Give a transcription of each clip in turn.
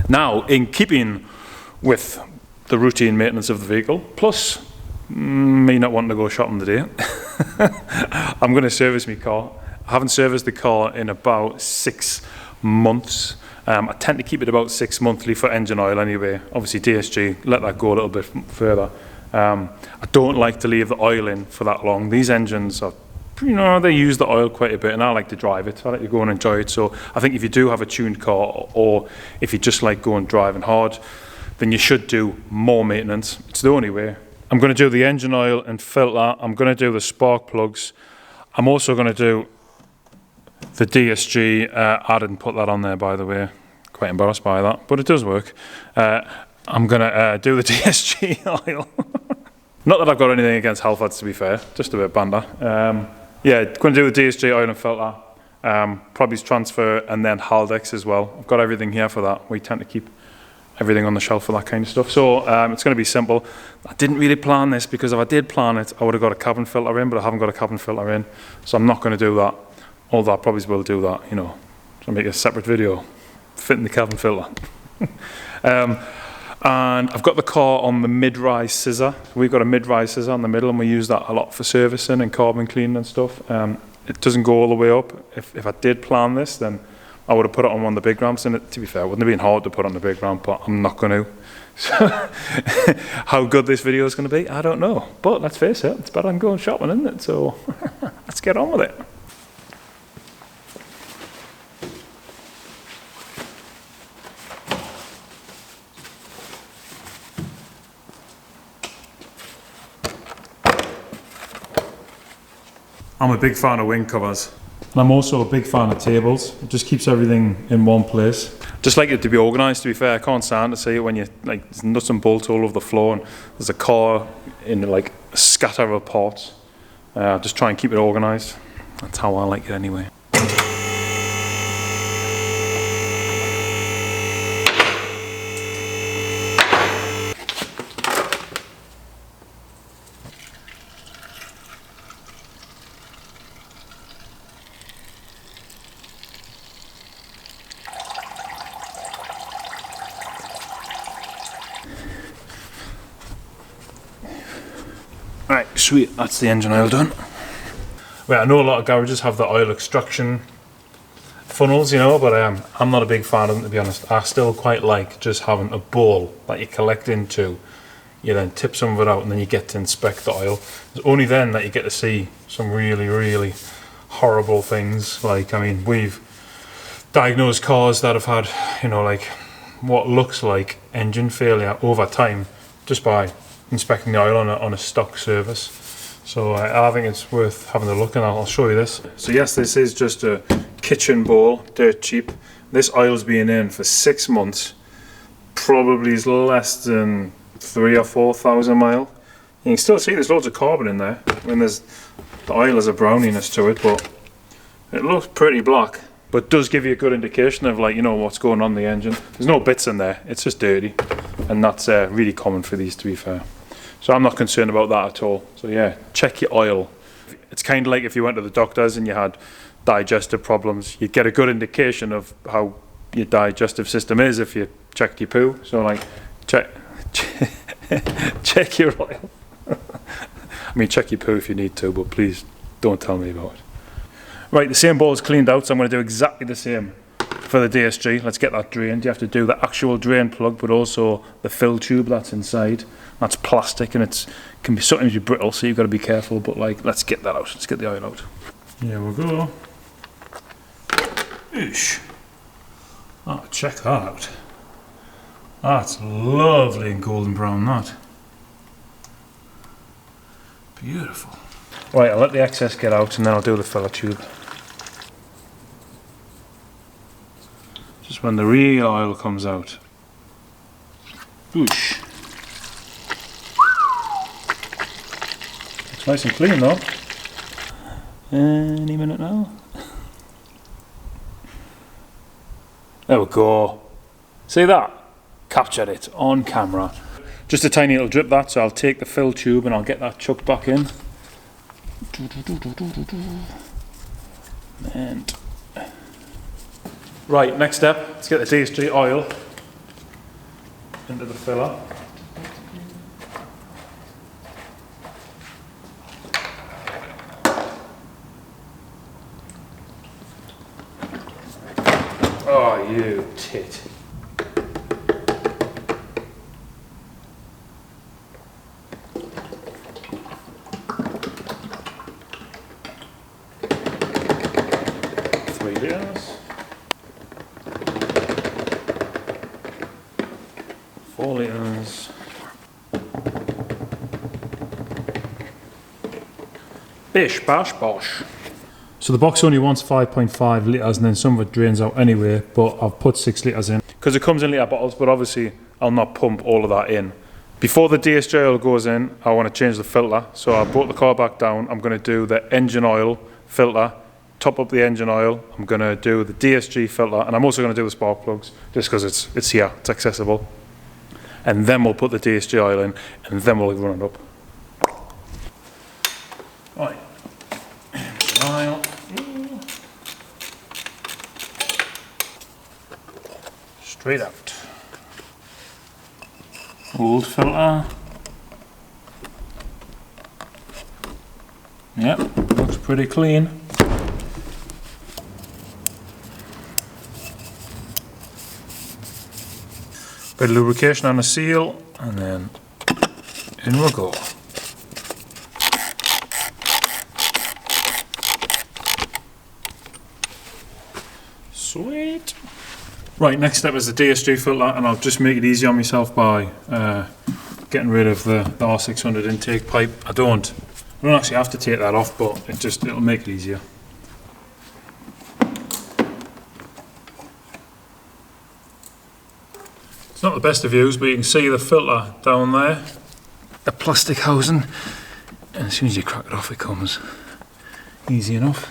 Now, in keeping with the routine maintenance of the vehicle, plus me not wanting to go shopping today, I'm going to service my car. I haven't serviced the car in about 6 months. I tend to keep it about 6 monthly for engine oil anyway. Obviously DSG, let that go a little bit further. I don't like to leave the oil in for that long. These engines are, they use the oil quite a bit, and I like to drive it. I like to go and enjoy it. So I think if you do have a tuned car, or if you just like going driving hard, then you should do more maintenance. It's the only way. I'm going to do the engine oil and filter. I'm going to do the spark plugs. I'm also going to do the DSG. I didn't put that on there, by the way. Quite embarrassed by that, but it does work. I'm going to do the DSG oil. Not that I've got anything against Halfords, to be fair, just a bit of banter. Yeah, going to do the DSG oil and filter, probably transfer, and then Haldex as well. I've got everything here for that. We tend to keep everything on the shelf for that kind of stuff. So it's going to be simple. I didn't really plan this, because if I did plan it, I would have got a cabin filter in, but I haven't got a cabin filter in, so I'm not going to do that. Although I probably will do that, so I'll make a separate video fitting the cabin filter. And I've got the car on the mid-rise scissor. We've got a mid-rise scissor in the middle, and we use that a lot for servicing and carbon cleaning and stuff. It doesn't go all the way up. If I did plan this, then I would have put it on one of the big ramps, and to be fair, it wouldn't have been hard to put on the big ramp, but I'm not going to. So how good this video is going to be, I don't know. But let's face it, it's better than going shopping, isn't it? So let's get on with it. I'm a big fan of wing covers, and I'm also a big fan of tables. It just keeps everything in one place. Just like it to be organised, to be fair. I can't stand to see it when you, there's nuts and bolts all over the floor, and there's a car in a scatter of parts. Just try and keep it organised. That's how I like it anyway. Right, sweet, that's the engine oil done. Well, I know a lot of garages have the oil extraction funnels, but I'm not a big fan of them, to be honest. I still quite like just having a bowl that you collect into. You then tip some of it out, and then you get to inspect the oil. It's only then that you get to see some really, really horrible things. We've diagnosed cars that have had, what looks like engine failure over time, just by inspecting the oil on a stock service. So I think it's worth having a look, and I'll show you this. So yes, this is just a kitchen bowl, dirt cheap. This oil's been in for 6 months, probably is less than 3,000 or 4,000 miles. You can still see there's loads of carbon in there. The oil has a browniness to it, but it looks pretty black. But does give you a good indication of what's going on in the engine. There's no bits in there, it's just dirty, and that's really common for these, to be fair. So I'm not concerned about that at all. So yeah, check your oil. It's kind of like if you went to the doctors and you had digestive problems, you'd get a good indication of how your digestive system is if you checked your poo. So check your oil. Check your poo if you need to, but please don't tell me about it. Right, the same bowl is cleaned out, so I'm going to do exactly the same for the DSG. Let's get that drained. You have to do the actual drain plug, but also the fill tube that's inside. That's plastic, and it can be sometimes brittle, so you've got to be careful. But let's get that out. Let's get the oil out. Here we go. Oosh. Oh, check that out. That's lovely and golden brown. That. Beautiful. Right, I'll let the excess get out, and then I'll do the filler tube. Just when the real oil comes out. Oosh. Looks nice and clean though. Any minute now. There we go. See that? Captured it on camera. Just a tiny little drip that, so I'll take the fill tube and I'll get that chucked back in. And right, next step, let's get the DSG oil into the filler. Oh, you tit. Litres, 4 litres, bish bash bosh. So the box only wants 5.5 litres and then some of it drains out anyway, but I've put 6 litres in because it comes in litre bottles, but obviously I'll not pump all of that in. Before the DSG oil goes in, I want to change the filter, so I brought the car back down. I'm going to do the engine oil filter, top up the engine oil. I'm going to do the DSG filter, and I'm also going to do the spark plugs just because it's here, it's accessible. And then we'll put the DSG oil in, and then we'll run it up. Right, engine oil. Straight out. Old filter. Yep, looks pretty clean. Bit of lubrication on the seal, and then in we'll go. Sweet. Right, next step is the DSG filter, and I'll just make it easy on myself by getting rid of the R600 intake pipe. I don't actually have to take that off, but it'll make it easier. It's not the best of views, but you can see the filter down there, the plastic housing, and as soon as you crack it off it comes easy enough.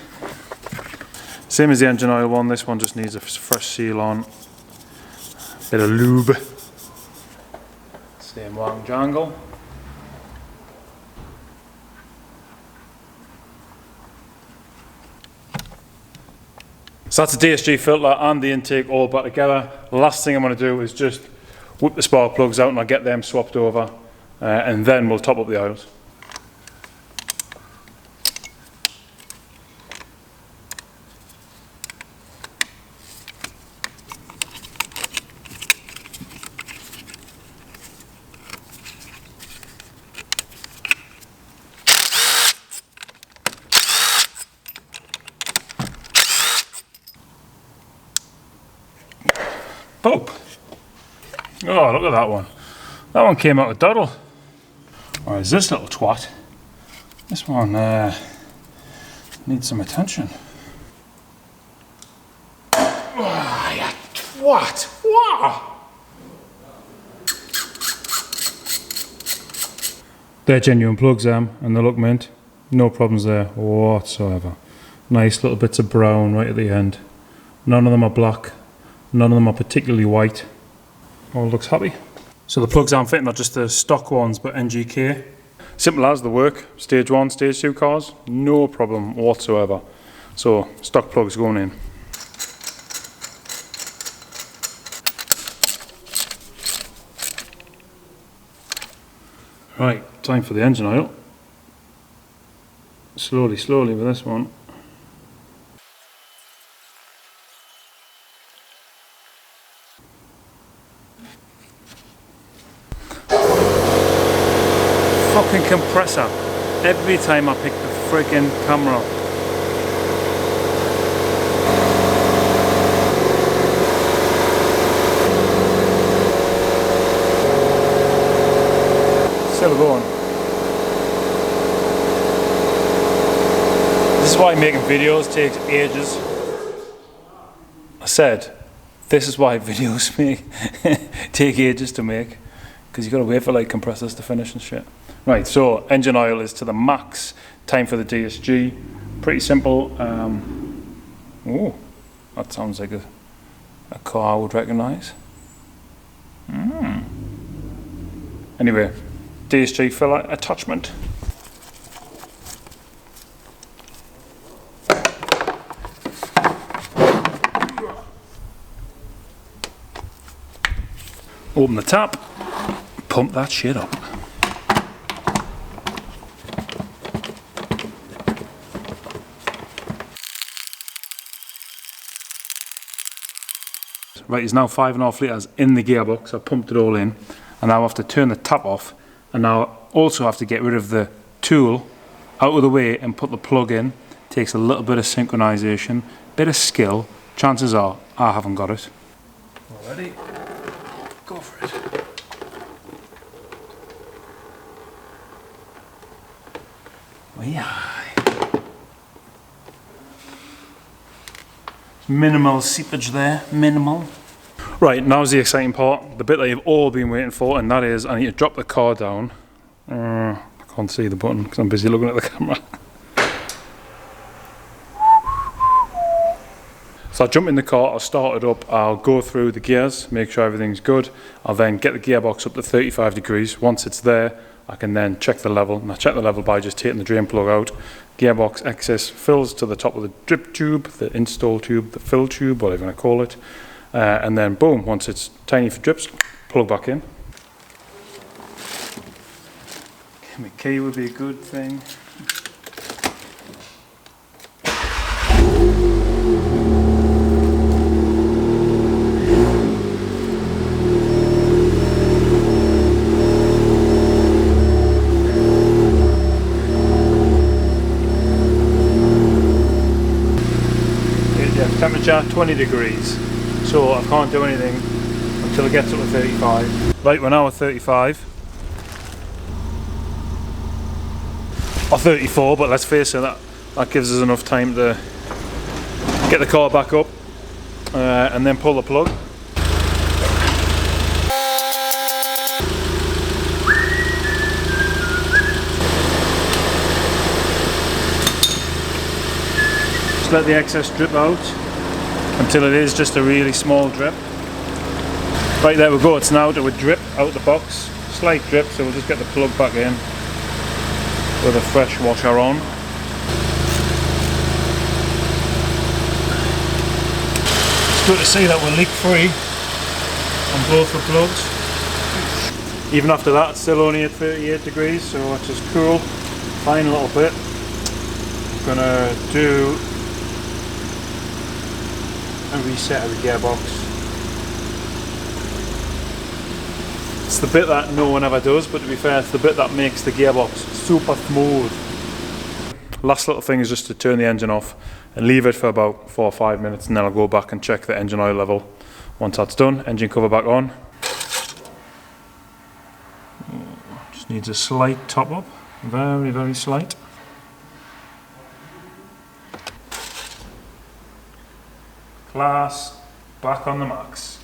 Same as the engine oil one, this one just needs a fresh seal on, bit of lube, same wang jangle. So that's the DSG filter and the intake all back together. The last thing I'm going to do is just whip the spark plugs out and I'll get them swapped over, and then we'll top up the oils. Boop. Oh, look at that one. That one came out of doddle. Or is this little twat? This one needs some attention. Oh, you twat! Wow! They're genuine plugs, and they look mint. No problems there whatsoever. Nice little bits of brown right at the end. None of them are black. None of them are particularly white. All looks happy. So the plugs I'm fitting are just the stock ones, but NGK. Simple as the work. Stage 1, stage 2 cars, no problem whatsoever. So stock plugs going in. Right, time for the engine oil. Slowly, slowly with this one. Fucking compressor every time I pick the freaking camera up. Still going. This is why making videos takes ages. I said, this is why videos take ages to make, because you've got to wait for like compressors to finish and shit. Right, so engine oil is to the max. Time for the DSG. Pretty simple. Oh, that sounds like a car I would recognise. Anyway, DSG filler attachment. open the tap, pump that shit up. Right, it's now 5.5 litres in the gearbox. I've pumped it all in, and now I have to turn the tap off, and now I also have to get rid of the tool out of the way and put the plug in. Takes a little bit of synchronisation, bit of skill. Chances are I haven't got it. Already, go for it. Oh yeah. Minimal seepage there, minimal. Right, now's the exciting part, the bit that you've all been waiting for, and that is I need to drop the car down. I can't see the button because I'm busy looking at the camera. So I'll jump in the car, I'll start it up, I'll go through the gears, make sure everything's good. I'll then get the gearbox up to 35 degrees. Once it's there, I can then check the level, and I check the level by just taking the drain plug out. Gearbox excess fills to the top of the drip tube, the install tube, the fill tube, whatever you want to call it. And then boom, once it's tiny for drips, plug back in. Mk would be a good thing. Temperature 20 degrees, so I can't do anything until it gets up to 35. Right, we're now at 35 or 34, but let's face it, that gives us enough time to get the car back up and then pull the plug. Just let the excess drip out until it is just a really small drip. Right, there we go, it's now to a drip out the box. Slight drip, so we'll just get the plug back in with a fresh washer on. It's good to see that we're leak free on both the plugs. Even after that, it's still only at 38 degrees, so it's just cool. Fine little bit. I'm gonna do a reset of the gearbox. It's the bit that no one ever does, but to be fair, it's the bit that makes the gearbox super smooth. Last little thing is just to turn the engine off and leave it for about 4 or 5 minutes, and then I'll go back and check the engine oil level. Once that's done, engine cover back on. Just needs a slight top up, very, very slight. Class, back on the max.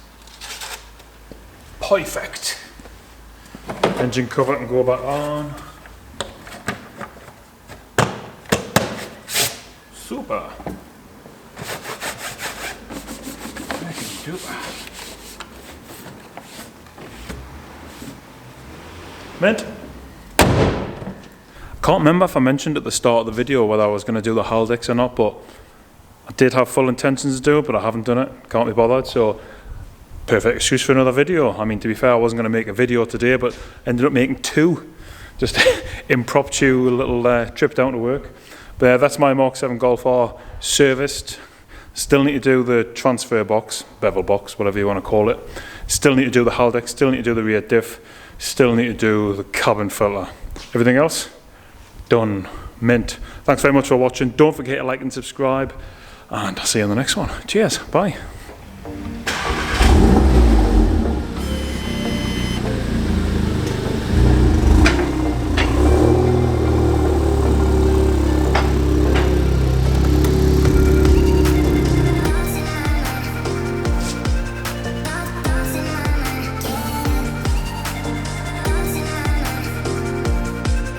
Perfect. Engine cover can go back on. Super. Mint. I can't remember if I mentioned at the start of the video whether I was going to do the Haldex or not, but I did have full intentions to do it, but I haven't done it. Can't be bothered, so perfect excuse for another video. I mean, to be fair, I wasn't going to make a video today, but ended up making 2. Just impromptu little trip down to work. But that's my Mk7 Golf R serviced. Still need to do the transfer box, bevel box, whatever you want to call it. Still need to do the Haldex, still need to do the rear diff, still need to do the cabin filter. Everything else, done. Mint. Thanks very much for watching. Don't forget to like and subscribe, and I'll see you in the next one. Cheers, bye.